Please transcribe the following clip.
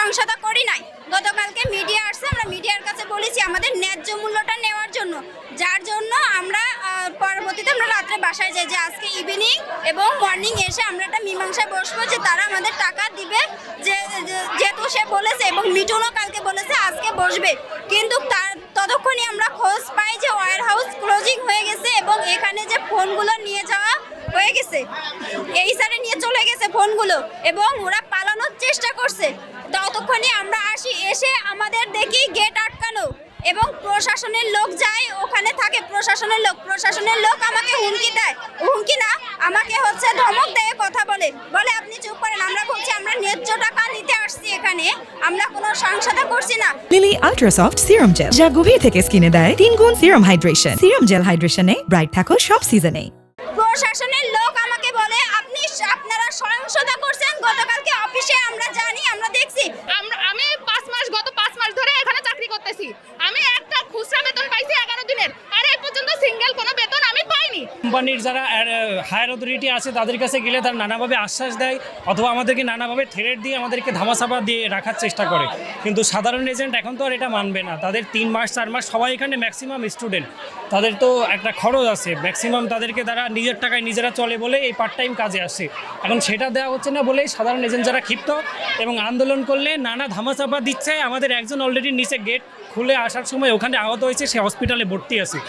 সহিংসতা করি নাই। গতকালকে মিডিয়া আসছে, আমরা মিডিয়ার কাছে বলেছি আমাদের ন্যায্য মূল্যটা নেওয়ার জন্য, যার জন্য আমরা পরবর্তীতে আমরা রাত্রে বাসায় যাই যে আজকে ইভিনিং এবং মর্নিং এসে আমরা একটা মীমাংসায় বসবো যে তারা আমাদের টাকা দিবে, যেহেতু সে বলেছে এবং মিঠুনও কালকে বলেছে আজকে বসবে। কিন্তু ততক্ষণই আমরা খোঁজ পাই যে ওয়্যার হাউস ক্লোজিং হয়ে গেছে এবং এখানে যে ফোনগুলো নিয়ে যাওয়া হয়ে গেছে, এই সারে নিয়ে চলে গেছে ফোনগুলো এবং ওরা পালানোর চেষ্টা করছে। ততক্ষণই আমরা আসি, এসে আমাদের দেখি গেট আটকানো এবং প্রশাসনের লোক যায়, ওখানে থাকে প্রশাসনের লোক আমাকে হুমকি দেয়, হুমকি না আমাকে হচ্ছে ধমক দেয়, কথা বলে আপনি চুপ করেন, আমরা বলছি আমরা ন্যায্য টাকা নিতে আসছি, এখানে আমরা কোনো সহিংসতা করছি না। Lily ultra soft serum gel, যা গভীর থেকে স্কিনে দেয় 3 গুণ সিরাম হাইড্রেশন। সিরাম জেল হাইড্রেশনে ব্রাইট থাকো সব সিজনে। প্রশাসনের লোক আমাকে বলে আপনারা সহিংসতা করছেন। গতকালকে অফিসে আমরা জানি, আমরা দেখছি। আমি গত 5 মাস ধরে এখানে চাকরি করতেছি। আমি একটা খুচরা বেতন পাইছি 11 দিনের, আর এই পর্যন্ত সিঙ্গেল কোনো বেতন আমি পাইনি। কোম্পানির যারা হায়ার অথরিটি আছে তাদের কাছে গেলে তারা নানাভাবে আশ্বাস দেয় অথবা আমাদেরকে নানাভাবে থ্রেট দিয়ে আমাদেরকে ধামাচাপা দিয়ে রাখার চেষ্টা করে, কিন্তু সাধারণ এজেন্ট এখন তো আর এটা মানবে না। তাদের 3 মাস 4 মাস সবাই এখানে ম্যাক্সিমাম স্টুডেন্ট, তাদের তো একটা খরচ আছে, ম্যাক্সিমাম তাদেরকে তারা নিজের টাকায় নিজেরা চলে বলে এই পার্ট টাইম কাজে আসে। এখন সেটা দেওয়া হচ্ছে না বলেই সাধারণ এজেন্ট যারা ক্ষিপ্ত এবং আন্দোলন করলে নানা ধামাচাপা দিচ্ছে। আমাদের একজন অলরেডি নিচে গেট খুলে আসার সময় ওখানে আহত হয়েছে, সে হসপিটালে ভর্তি আছে।